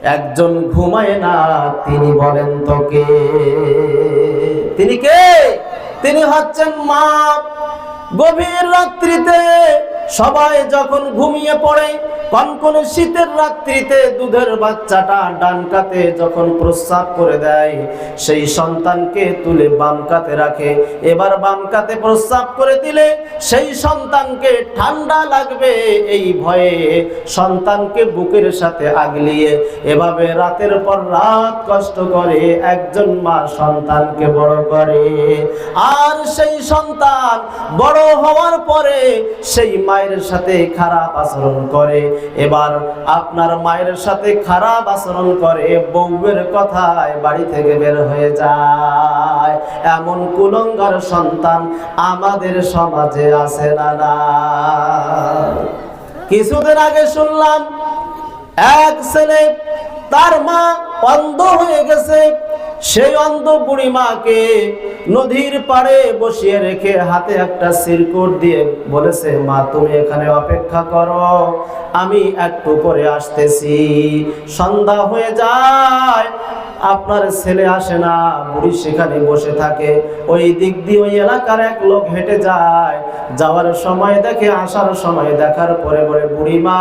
একজন ঘুমায় না, তিনি বলেন তো কে? তিনি কে? তিনি হচ্ছেন মা। গভীর রাত্রিতে সবাই যখন ঘুমিয়ে পড়ে, কনকনে শীতের রাত্রিতে দুধের বাচ্চাটা ডান কাতে যখন প্রস্রাব করে দেয়, সেই সন্তানকে তুলে বাম কাতে রাখে। এবার বাম কাতে প্রস্রাব করে দিলে সেই সন্তানকে ঠান্ডা লাগবে এই ভয়ে সন্তানকে বুকের সাথে আগলিয়ে এভাবে রাতের পর রাত কষ্ট করে একজন মা সন্তানকে বড় করে। আর সেই সন্তান বড় হওয়ার পরে সেই মায়ের সাথে খারাপ আচরণ করে। এবার আপনার মায়ের সাথে খারাপ আচরণ করে, বউয়ের কথায় বাড়ি থেকে বের হয়ে যায়। এমন কুলঙ্গার সন্তান আমাদের সমাজে আছে না? না। কিছুদিন আগে শুনলাম এক ছেলে, তার মা অন্ধ হয়ে গেছে। সেই অন্ধ বুড়ি মাকে নদীর পাড়ে বসিয়ে রেখে হাতে একটা সিরকুট দিয়ে বলেছে, মা তুমি এখানে অপেক্ষা করো, আমি একটু পরে আসতেছি। সন্ধ্যা হয়ে যায়, আপনার ছেলে আসে না, বুড়ি সেখানে বসে থাকে। ওই দিক দিয়ে ওই এলাকার এক লোক হেঁটে যায়, যাওয়ার সময় দেখে, আসার সময় দেখার পরে বলে, বুড়ি মা